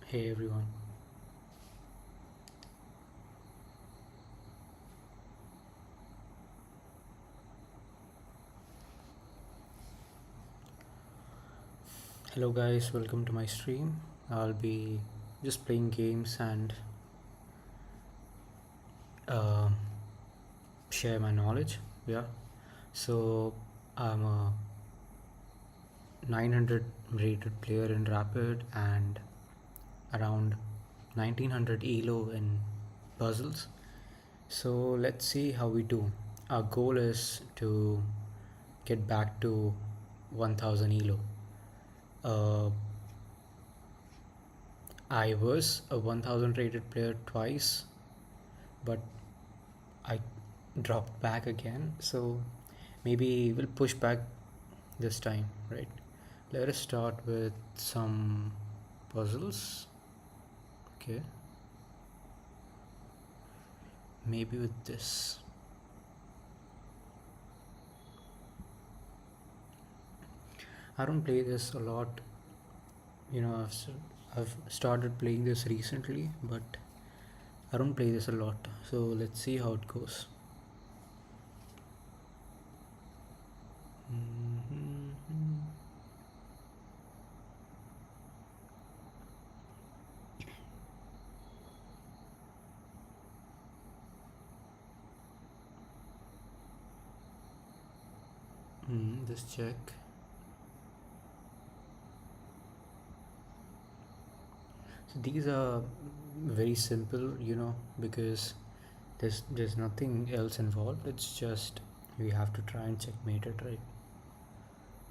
Hey everyone. Hello guys, welcome to my stream. I'll be just playing games and uh, share my knowledge. Yeah. So I'm a 900 rated player in Rapid and around 1900 ELO in puzzles. So let's see how we do. Our goal is to get back to 1000 ELO. Uh, I was a 1000 rated player twice, but I dropped back again. So maybe we'll push back this time, right? Let us start with some puzzles. Okay, maybe with this. I don't play this a lot. I've started playing this recently, but I don't play this a lot. So let's see how it goes. Mhm. Just check. So these are very simple, because there's nothing else involved. It's just we have to try and checkmate it, right?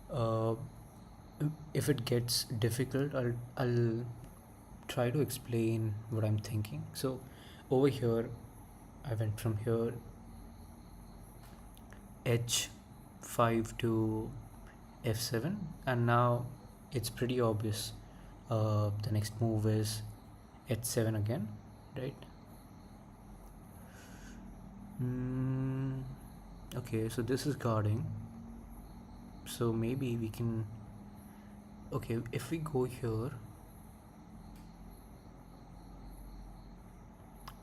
Uh, if it gets difficult, I'll try to explain what I'm thinking. So over here, I went from here h5 to f7, and now it's pretty obvious. The next move is h7 again, right? Mm, okay, so this is guarding. So maybe we can. Okay, if we go here,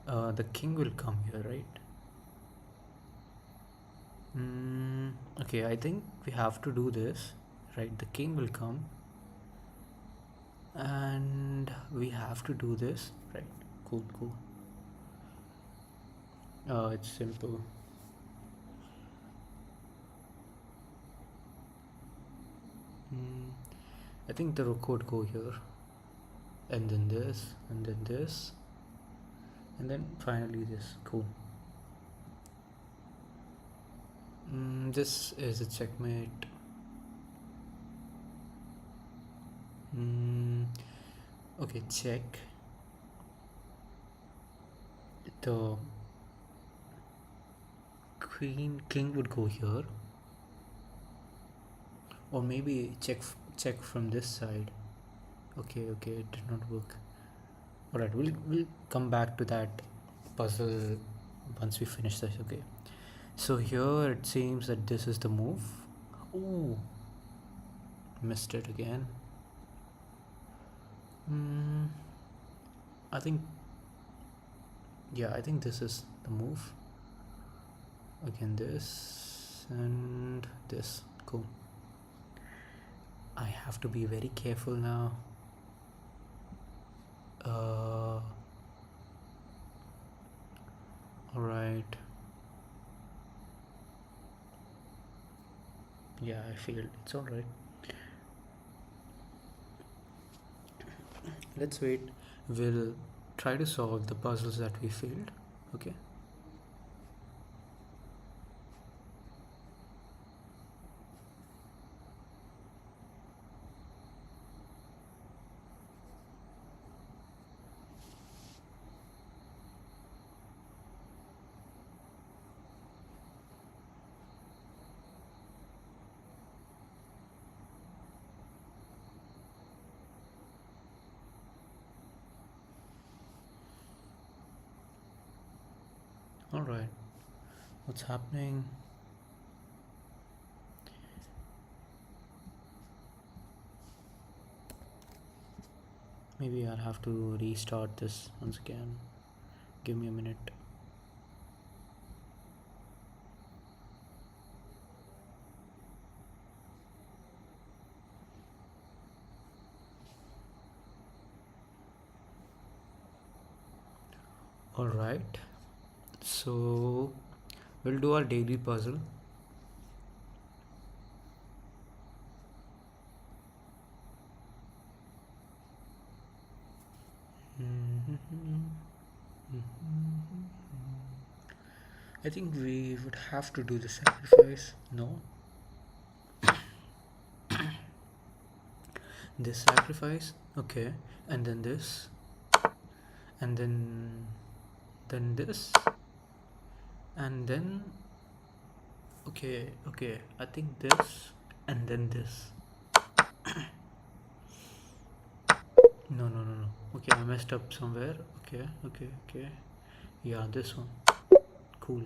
the king will come here, right? Okay, I think we have to do this, right? The king will come, and we have to do this, right? Cool, cool. It's simple. Mm, I think the rook would go here, and then this, and then this, and then finally this. Cool. This is a checkmate. Okay, check. The king would go here, or maybe check from this side. Okay, okay, it did not work. All right, we'll come back to that puzzle once we finish this. Okay, so here it seems that this is the move. Ooh, missed it again. Hmm. I think, yeah, I think this is the move. Again, this and this. Cool. I have to be very careful now. All right. Yeah, I feel it's all right. Let's wait. We'll try to solve the puzzles that we failed. Okay. All right. What's happening? Maybe I'll have to restart this once again. Give me a minute. Alright, so we'll do our daily puzzle. I think we would have to do the sacrifice. No, this sacrifice. Okay, and then this, and then this, and then okay. I think this, and then this. No. Okay, I messed up somewhere. Okay. Yeah, this one. Cool.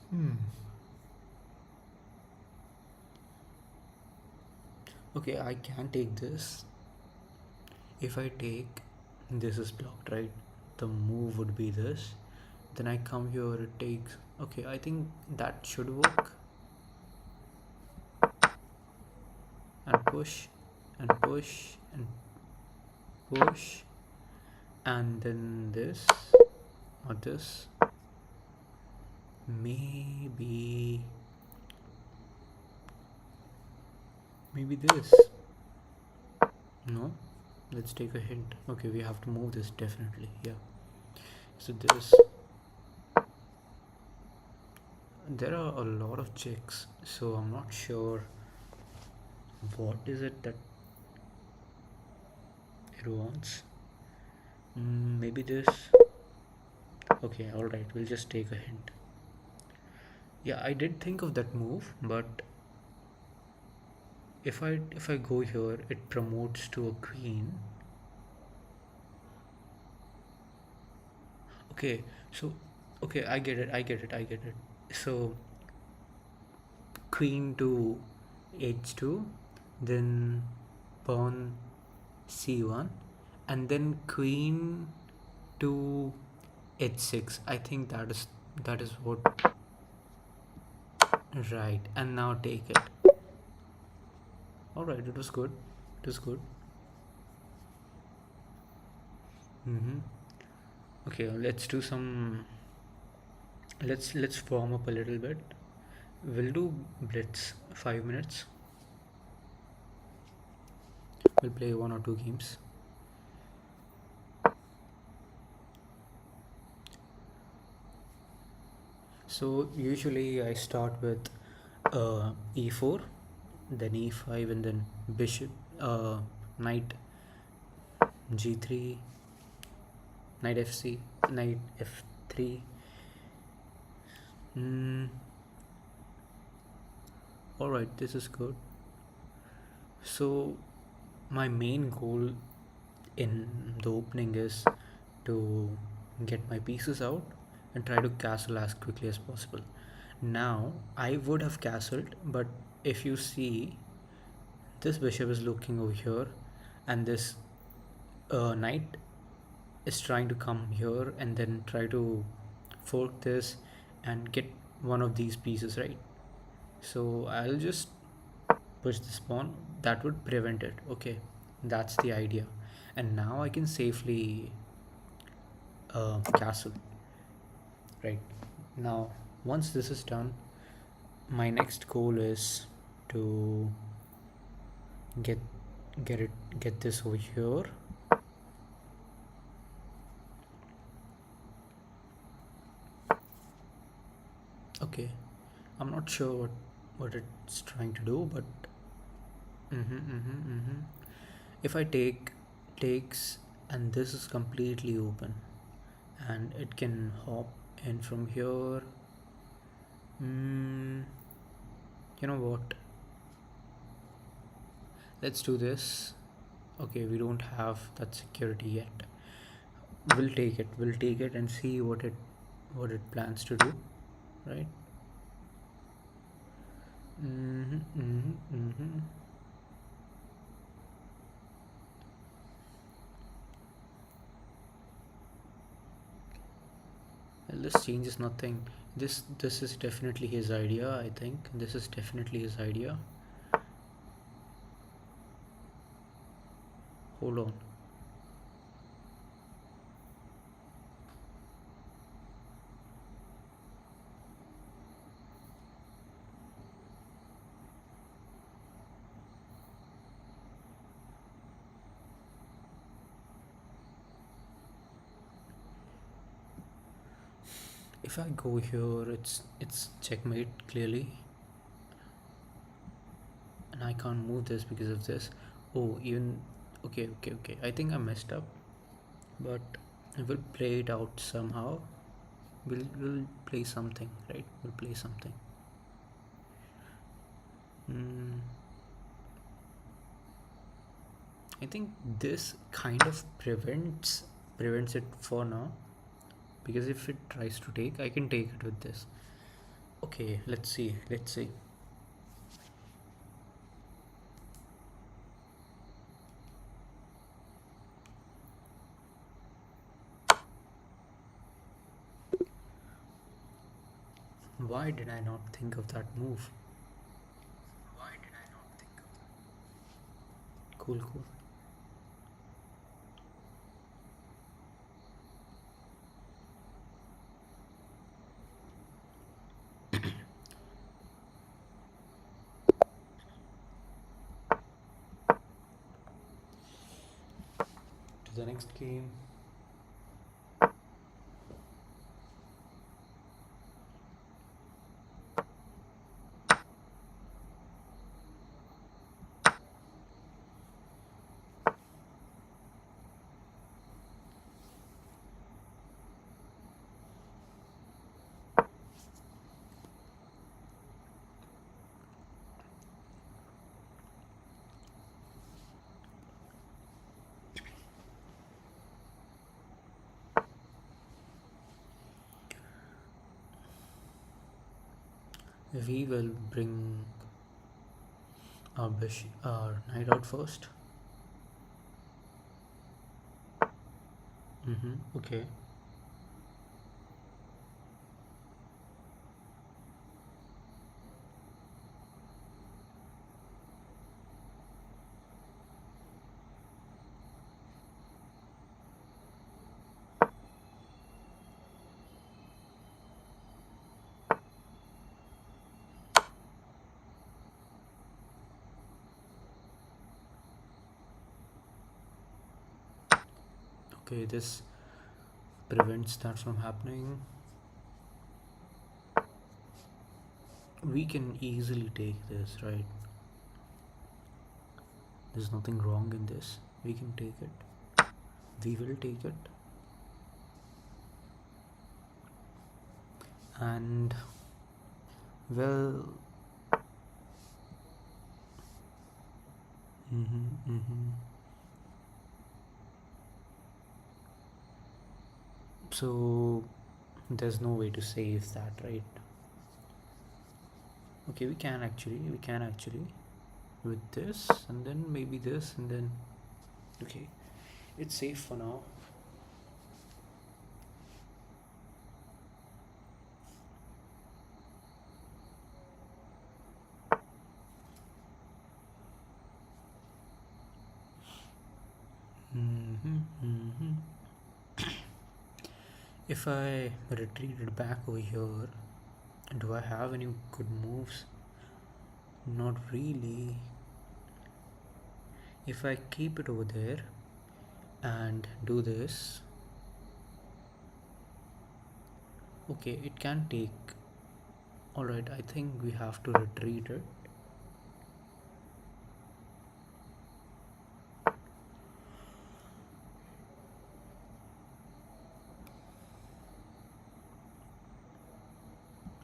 Hmm. Okay, I can take this. If I take this is blocked, right? The move would be this. Then I come here, it takes. Okay, I think that should work. And push, and push, and push. And then this, or this. Maybe this. No, let's take a hint. Okay, we have to move this definitely. Yeah. So this. There are a lot of checks, so I'm not sure what is it that it wants. Maybe this. Okay, alright, we'll just take a hint. Yeah, I did think of that move, but if I go here, it promotes to a queen. Okay, so okay, I get it. So queen to h2, then pawn c1, and then queen to h6. I think that is what. Right, and now take it. All right, it was good. Mm-hmm. Okay, let's do some. Let's warm up a little bit. We'll do blitz 5 minutes. We'll play 1 or 2 games. So usually I start with e4, then e5, and then bishop, knight g3, knight fc, knight f3. Alright, this is good. So my main goal in the opening is to get my pieces out and try to castle as quickly as possible. Now I would have castled, but if you see, this bishop is looking over here, and this knight is trying to come here and then try to fork this and get one of these pieces, right? So I'll just push this pawn. That would prevent it. Okay, that's the idea. And now I can safely castle. Right now, once this is done, my next goal is to get get this over here. Okay, I'm not sure what it's trying to do, but if I takes, and this is completely open, and it can hop in from here. You know what, let's do this. Okay, we don't have that security yet. We'll take it and see what it plans to do, right? Mm-hmm, mm-hmm, mm-hmm. Well, this changes nothing. This is definitely his idea, I think. This is definitely his idea. Hold on. If I go here, it's checkmate clearly, and I can't move this because of this. Oh, even okay, okay, okay. I think I messed up, but we'll play it out somehow. We'll play something, right? We'll play something. Mm, I think this kind of prevents it for now, because if it tries to take, I can take it with this. Okay, let's see. Let's see. Why did I not think of that move? Why did I not think of that? Cool, cool. To the next game. We will bring our knight out first. Mm-hmm. Okay. Okay, this prevents that from happening. We can easily take this, right? There's nothing wrong in this. We can take it. We will take it. And well, mm-hmm, mm-hmm. So there's no way to save that, right? Okay, we can actually with this, and then maybe this, and then okay, it's safe for now. Mm-hmm, mm-hmm. If I retreated back over here, do I have any good moves? Not really. If I keep it over there and do this, okay, it can take. Alright, I think we have to retreat it.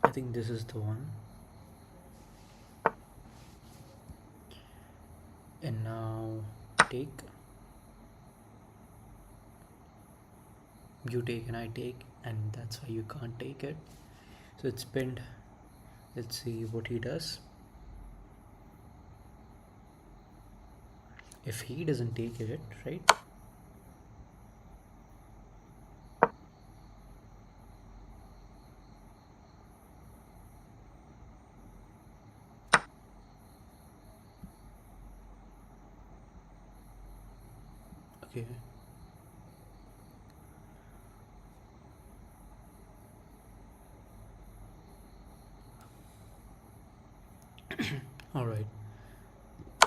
I think this is the one. And now take. You take and I take, and that's why you can't take it. So it's pinned. Let's see what he does. if he doesn't take it, right? Okay. All right.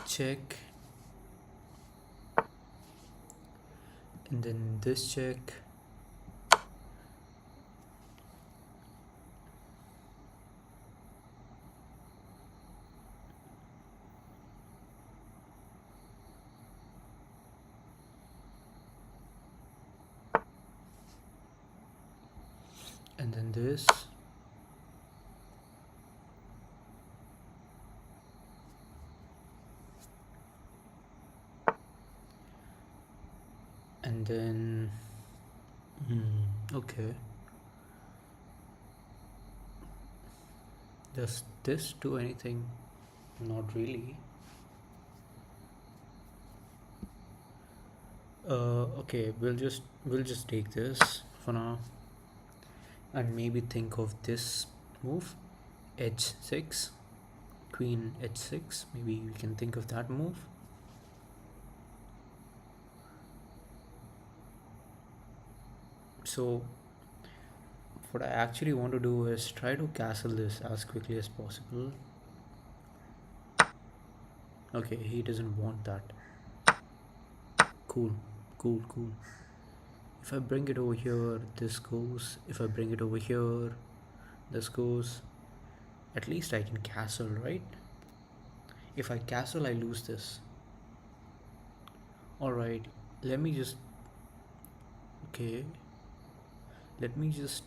Check, and then this check, and then this, and then okay. Does this do anything? Not really. Okay, we'll just take this for now, and maybe think of this move, h6, queen h6. Maybe we can think of that move. So what I actually want to do is try to castle this as quickly as possible. Okay, he doesn't want that. Cool, cool, cool. If I bring it over here, this goes. If I bring it over here, this goes. At least I can castle, right? If I castle, I lose this. Alright, let me just. Okay, let me just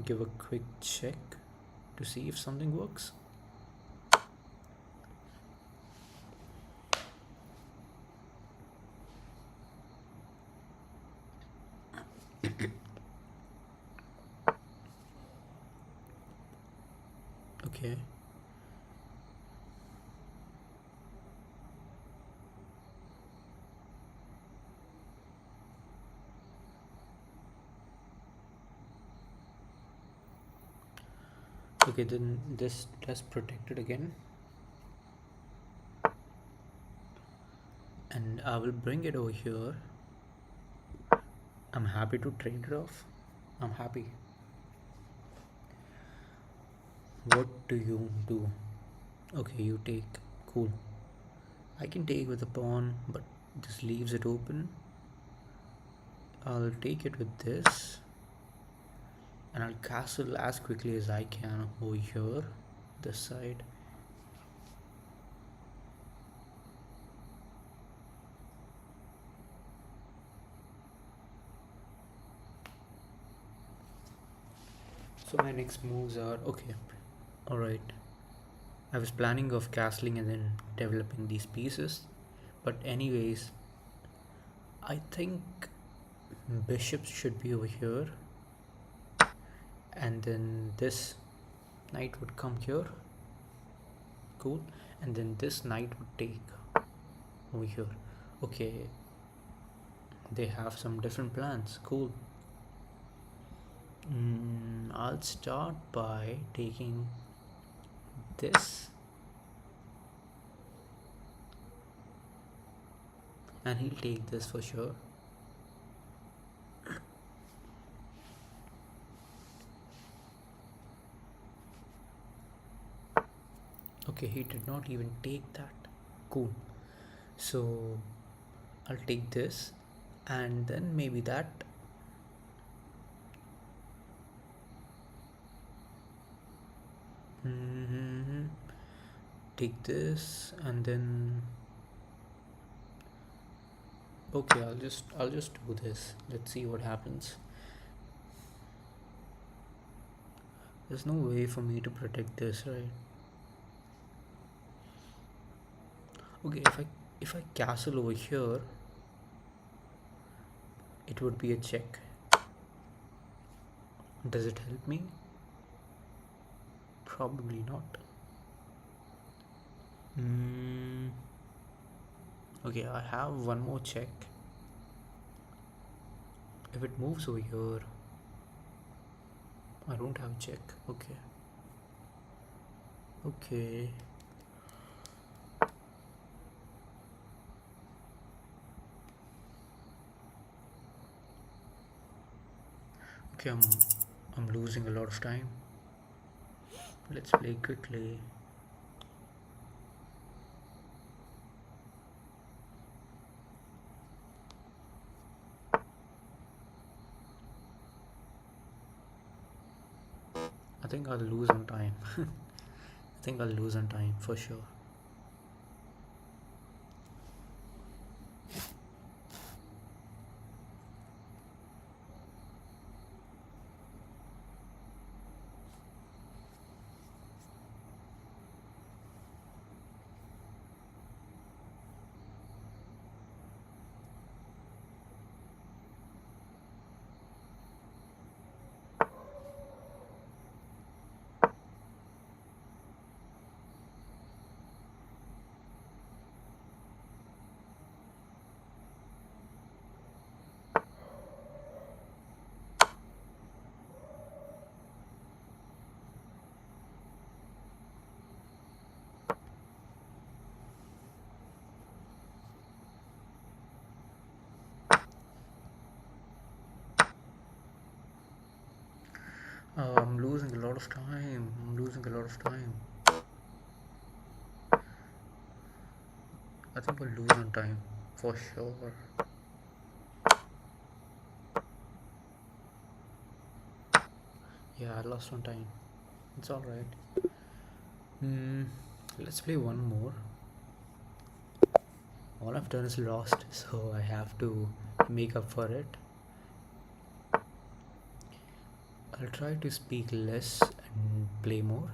give a quick check to see if something works. Okay. Okay, then this does protect it again. And I will bring it over here. I'm happy to trade it off. I'm happy. What do you do? Okay, you take. Cool. I can take with a pawn, but this leaves it open. I'll take it with this, and I'll castle as quickly as I can over here, this side. So my next moves are okay. Alright. I was planning of castling and then developing these pieces. But anyways, I think bishops should be over here. And then this knight would come here. Cool. And then this knight would take over here. Okay. They have some different plans. Cool. I'll start by taking this, and he'll take this for sure. Okay, he did not even take that. Cool. So I'll take this, and then maybe that. Take this, and then okay, I'll just do this. Let's see what happens. There's no way for me to protect this, right? Okay, if I castle over here, it would be a check. Does it help me? Probably not. Okay, I have one more check. If it moves over here, I don't have check. Okay. Okay. Okay, I'm losing a lot of time. Let's play quickly. I think I'll lose on time. I think I'll lose on time for sure. I'm losing a lot of time. I'm losing a lot of time. I think I'll lose on time for sure. Yeah, I lost on time. It's alright. Hmm. Let's play one more. All I've done is lost, so I have to make up for it. I'll try to speak less and play more.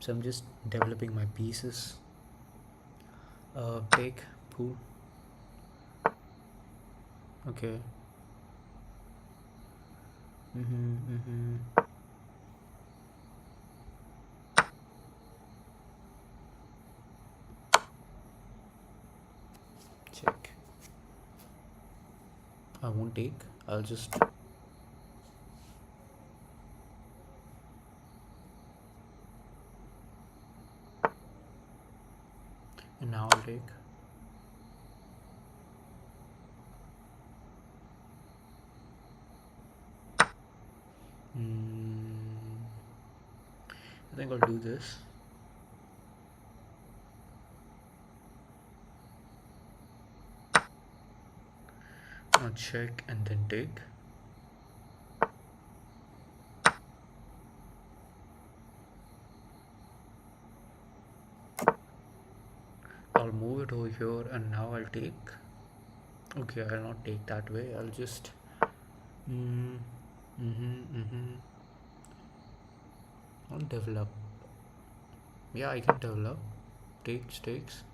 So I'm just developing my pieces. Take poo. Okay. Mm-hmm. Check. I won't take. I'll just. And now I'll take. Mm, I think I'll do this. I'll check and then take. I'll move it over here and now I'll take. Okay, I'll not take that way. I'll just. I'll develop. Yeah, I can develop. Takes. Takes.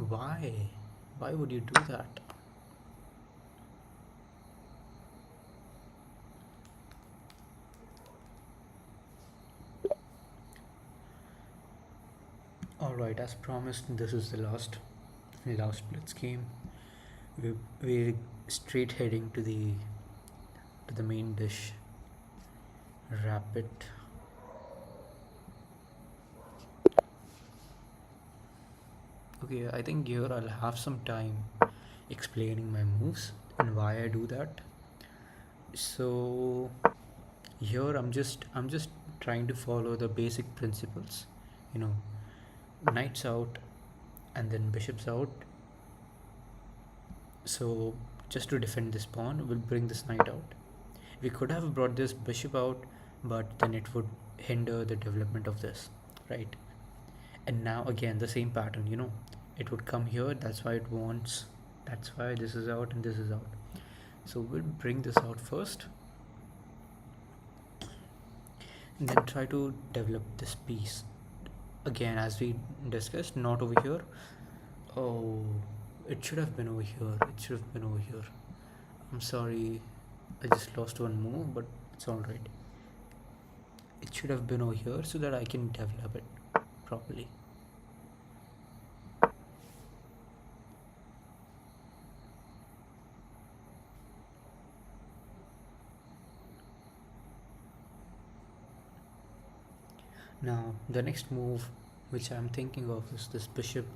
Why? Why would you do that? Alright, as promised, this is the last blitz game. We're straight heading to the main dish. Rapid. Okay, I think here I'll have some time explaining my moves and why I do that. So here I'm just trying to follow the basic principles. You know, knights out and then bishops out. So just to defend this pawn, we'll bring this knight out. We could have brought this bishop out, but then it would hinder the development of this, right? And now again the same pattern, it would come here. That's why it wants, that's why this is out and this is out. So we'll bring this out first and then try to develop this piece again as we discussed, not over here. Oh, it should have been over here. It should have been over here. I'm sorry, I just lost one move, but it's all right. It should have been over here so that I can develop it properly. Now the next move which I'm thinking of is this bishop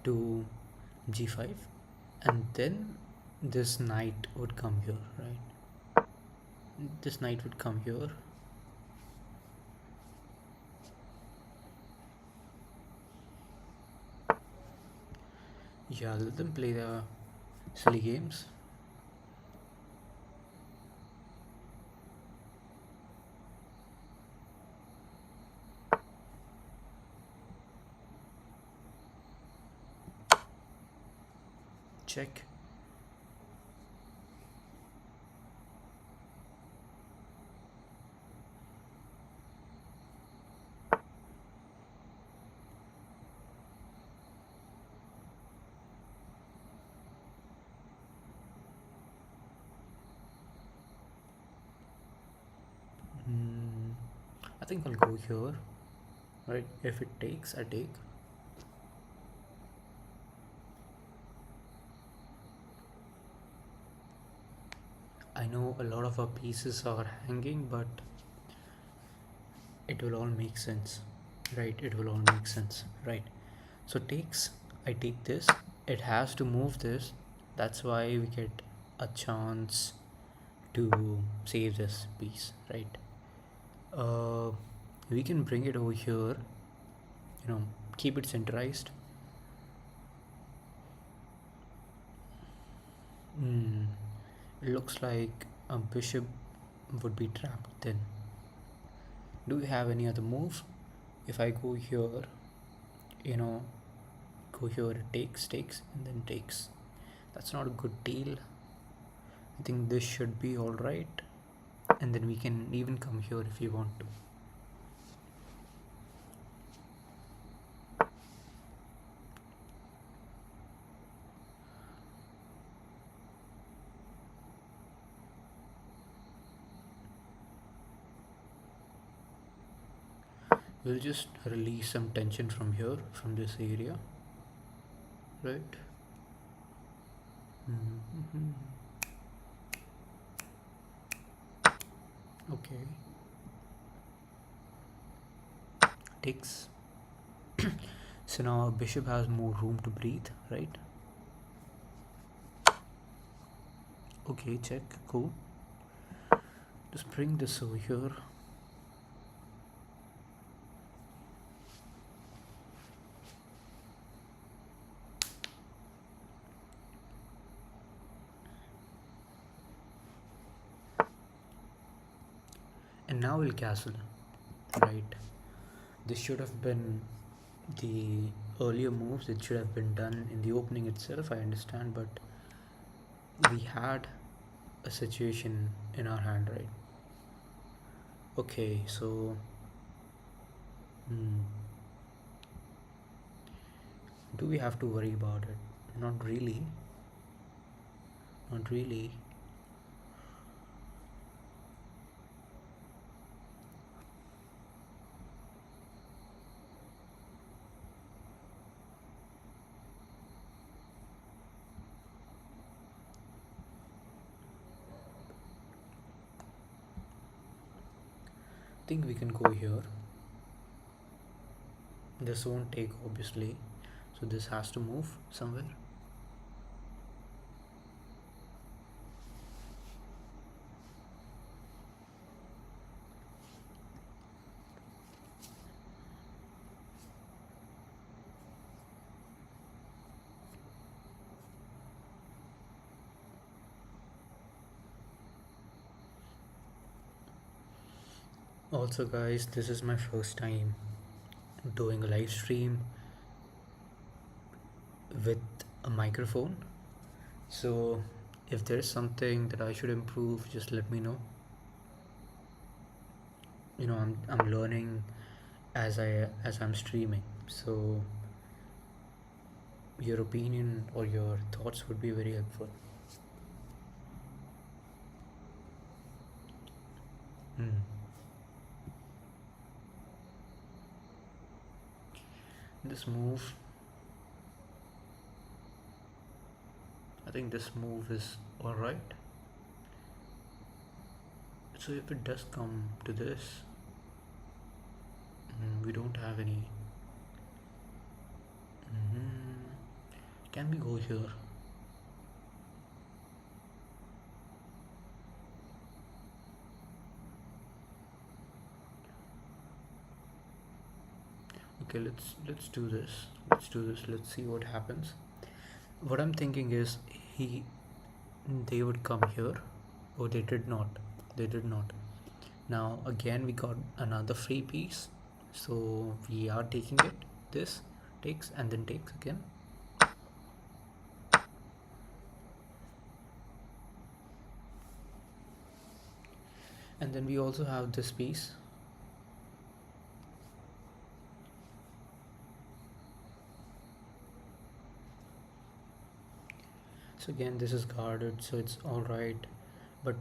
to g5, and then this knight would come here, right? This knight would come here. Yeah, let them play the silly games. Check. Hmm, I think I'll go here, right? If it takes, I take. I know a lot of our pieces are hanging, but it will all make sense, right? It will all make sense, right? So takes, I take this, it has to move this. That's why we get a chance to save this piece, right? uh, we can bring it over here, keep it centralized. Hmm. Looks like a bishop would be trapped then. Do we have any other move? If I go here, you know, go here, it takes, and then takes. That's not a good deal. I think this should be alright. And then we can even come here if we want to. We'll just release some tension from here, from this area, right? Mhm. Okay. Takes. So now our bishop has more room to breathe, right? Okay, check, cool. Just bring this over here. And now we'll castle, right? This should have been the earlier moves. It should have been done in the opening itself, I understand, but we had a situation in our hand, right? Okay, so hmm, do we have to worry about it? Not really. Not really. I think we can go here. This won't take, obviously, so this has to move somewhere. Also, guys, this is my first time doing a live stream. with a microphone. So if there's something that I should improve, just let me know. I'm learning as I'm streaming. So your opinion or your thoughts would be very helpful. Hmm. This move, I think this move is alright. So if it does come to this, we don't have any. Mhm. Can we go here? Okay, let's do this. Let's do this. Let's see what happens. What I'm thinking is he they would come here. Oh, they did not. They did not. Now again we got another free piece. So we are taking it. This takes and then takes again. And then we also have this piece. So again this is guarded, so it's alright, but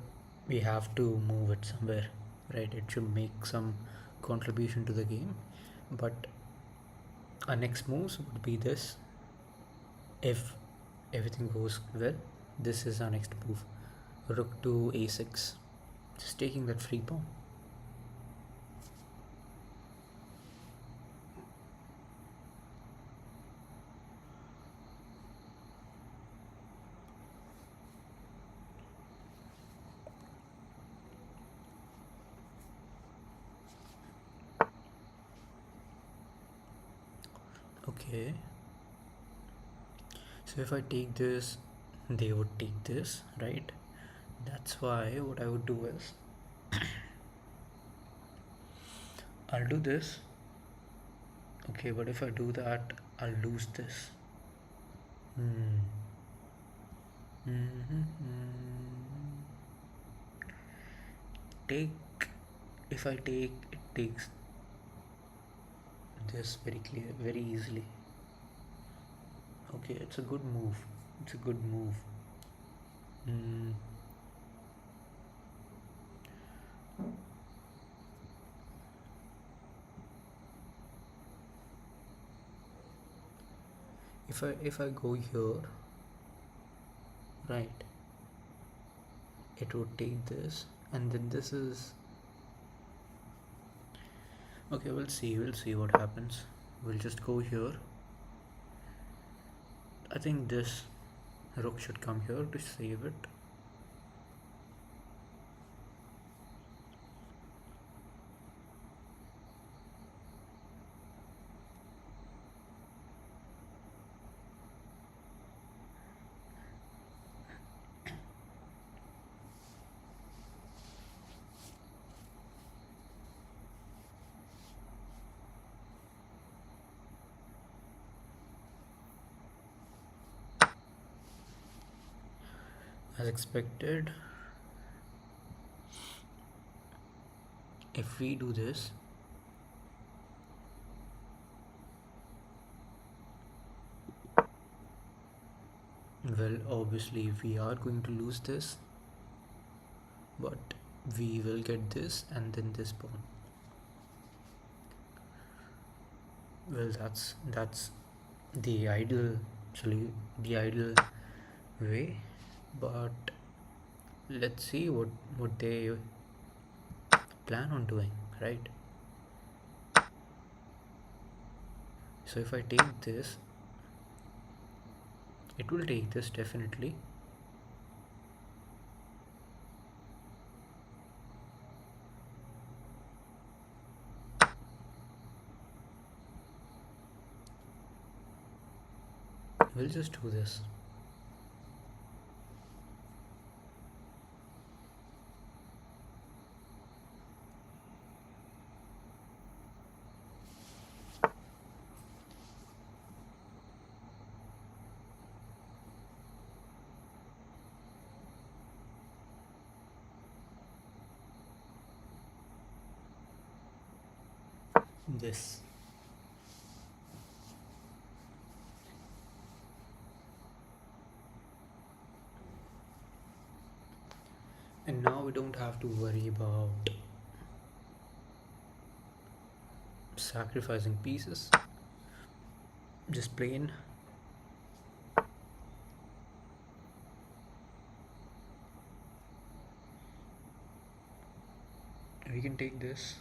we have to move it somewhere, right? It should make some contribution to the game. But our next moves would be this. If everything goes well, this is our next move. Rook to a6, just taking that free pawn. Okay, so if I take this, they would take this, right? That's why what I would do is I'll do this. Okay, but if I do that, I'll lose this. Hmm. Take, if I take, it takes this very clear, very easily. Okay, it's a good move. It's a good move. Hmm. If I go here, right, it would take this, and then this is okay. We'll see what happens. We'll just go here. I think this rook should come here to save it. As expected, if we do this, well, obviously we are going to lose this, but we will get this and then this pawn. Well, that's the ideal, actually the ideal way, but let's see what they plan on doing, right? So if I take this, it will take this definitely. We'll just do this. this. And now we don't have to worry about sacrificing pieces, just plain. We can take this.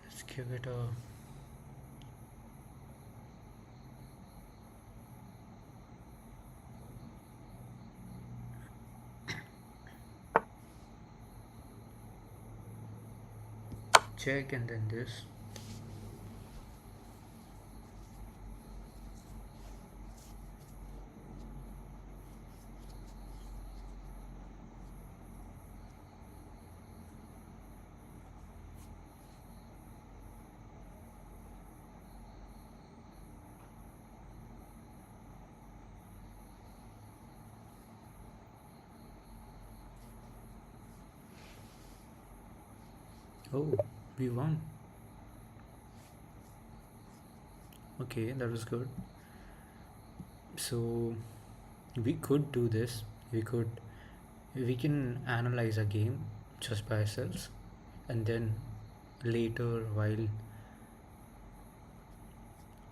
Let's give it a check and then this. Oh, we won. Okay, that was good. So we could do this. We can analyze a game just by ourselves, and then later, while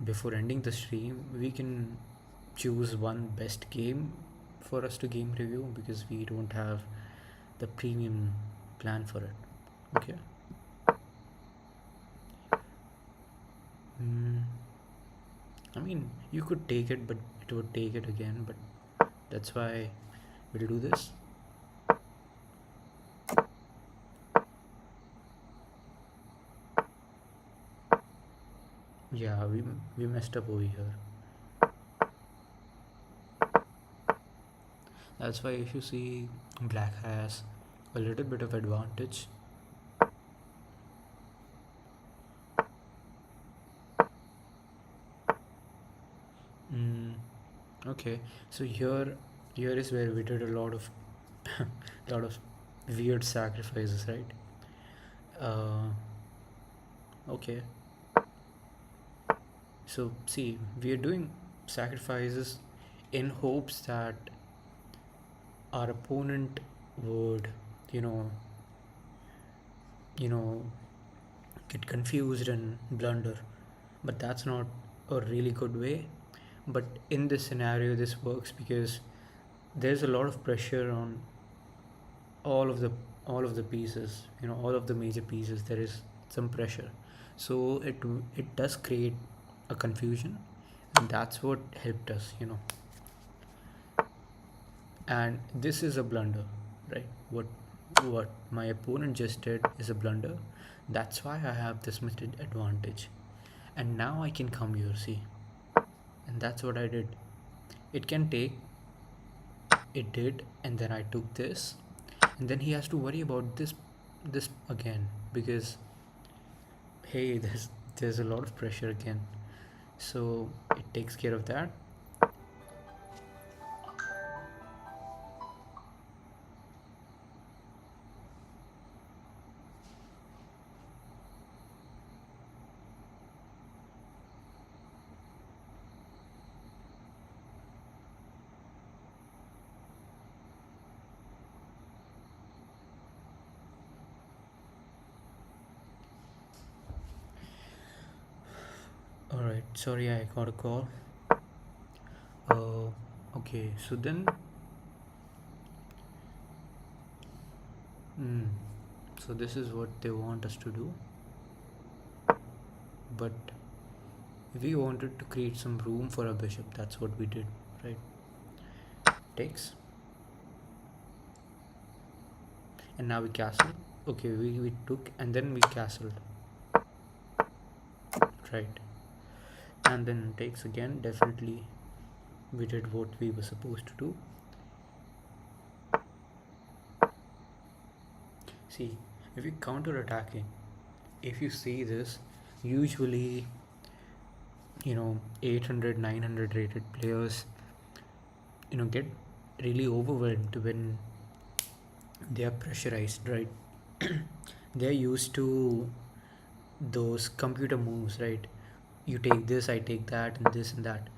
before ending the stream, we can choose one best game for us to game review because we don't have the premium plan for it. Okay. mm, I mean, you could take it, but it would take it again, but that's why we'll do this. Yeah, we messed up over here. That's why if you see black has a little bit of advantage. mm, okay, so here is where we did a lot of lot of weird sacrifices, right? uh, okay, so see, we are doing sacrifices in hopes that our opponent would, you know you know get confused and blunder, but that's not a really good way. But in this scenario this works because there's a lot of pressure on all of the all of the pieces, all of the major pieces. There is some pressure, so it does create a confusion, and that's what helped us. And this is a blunder, right? What my opponent just did is a blunder. That's why I have this much advantage, and now I can come here, see, and that's what I did. It can take, it did, and then I took this, and then he has to worry about this again because hey, there's a lot of pressure again, so it takes care of that. All right, sorry, I got a call. uh okay, so then mm, so this is what they want us to do, but we wanted to create some room for a bishop. That's what we did, right? Takes, and now we castle. Okay, we took and then we castled, right? And then takes again. Definitely we did what we were supposed to do. See, if you counter attacking, if you see this, usually 800 900 rated players get really overwhelmed when they are pressurized, right? They're used to those computer moves, right? You take this, I take that, and this and that.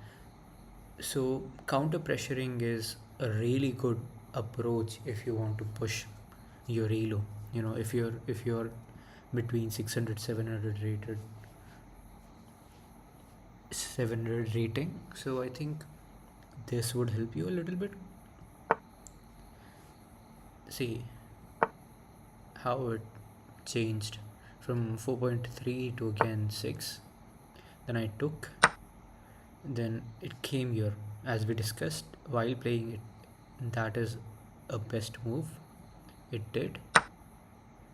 So counter pressuring is a really good approach if you want to push your elo. If you're between 600 700 rating, so I think this would help you a little bit. See how it changed from 4.3 to again 6. Then I took, then it came here as we discussed while playing it. That is a best move. It did,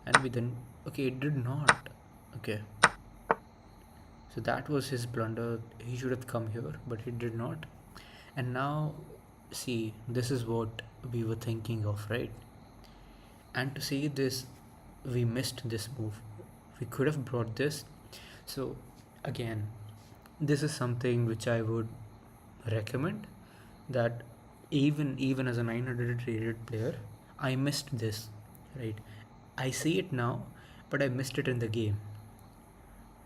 and we then, okay, it did not. Okay, so that was his blunder. He should have come here, but he did not. And now, see, this is what we were thinking of, right? And to see this, we missed this move. We could have brought this. So again, this is something which I would recommend, that even as a 900 rated player, I missed this, right? I see it now, but I missed it in the game.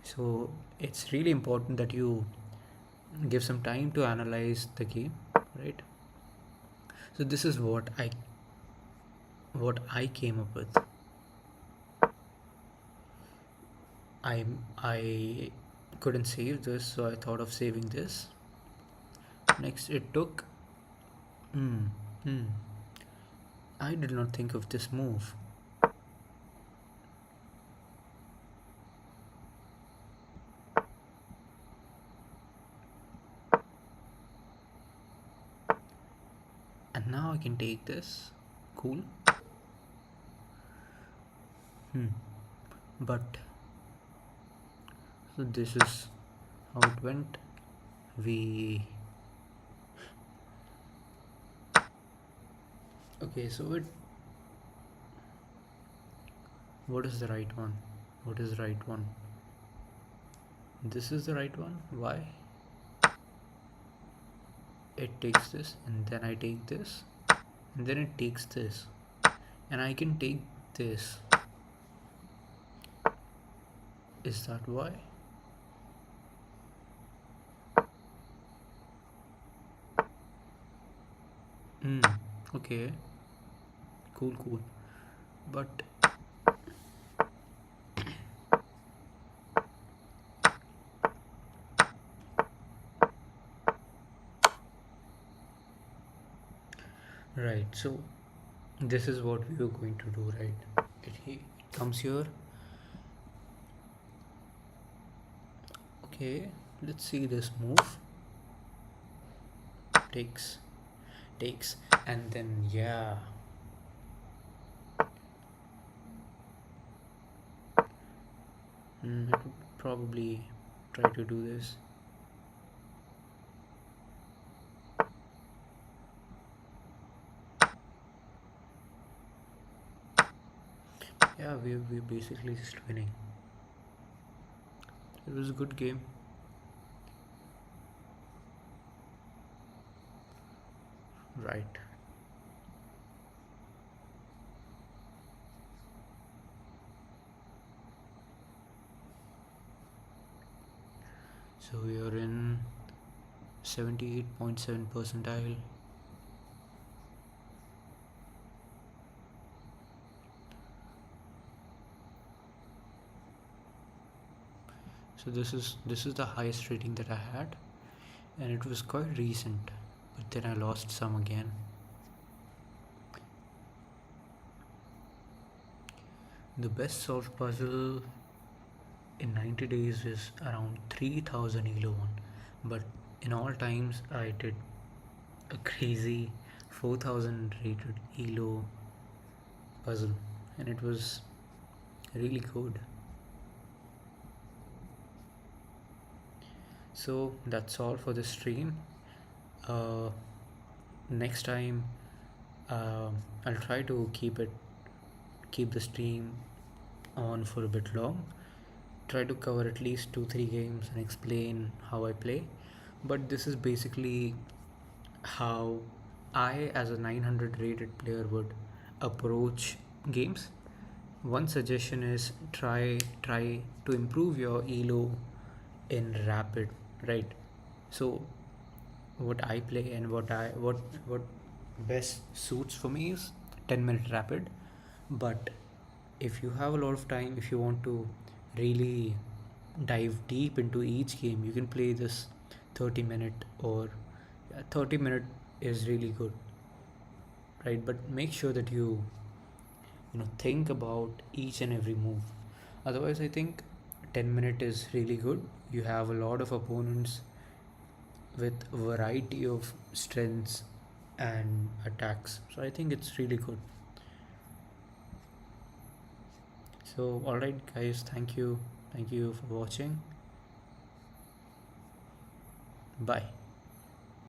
So it's really important that you give some time to analyze the game, right? So this is what I came up with. I couldn't save this, so I thought of saving this. Next, it took. Hmm. Hmm. I did not think of this move. And now I can take this. Cool. Hmm. But so this is how it went. We okay. So it. What is the right one? What is the right one? This is the right one. Why? It takes this, and then I take this, and then it takes this, and I can take this. Is that why? Hmm. Okay. Cool, cool. But right. So this is what we are going to do, right? It comes here. Okay. Let's see this move. Takes, and then yeah. I could probably try to do this. Yeah, we basically just winning. It was a good game. Right. So we are in 78.7 percentile. So this is the highest rating that I had, and it was quite recent, but then I lost some again. The best solved puzzle in 90 days is around 3000 ELO one, but in all times I did a crazy 4000 rated ELO puzzle, and it was really good. So that's all for this stream. uh, Next time, I'll try to keep the stream on for a bit long, try to cover at least 2 3 games and explain how I play. But this is basically how I, as a 900 rated player, would approach games. One suggestion is try to improve your ELO in rapid, right? So what I play and what best suits for me is 10-minute rapid. But if you have a lot of time, if you want to really dive deep into each game, you can play this 30-minute, or 30-minute is really good, right? But make sure that you think about each and every move. Otherwise, I think 10-minute is really good. You have a lot of opponents with variety of strengths and attacks, so I think it's really good. So all right guys, thank you for watching. Bye.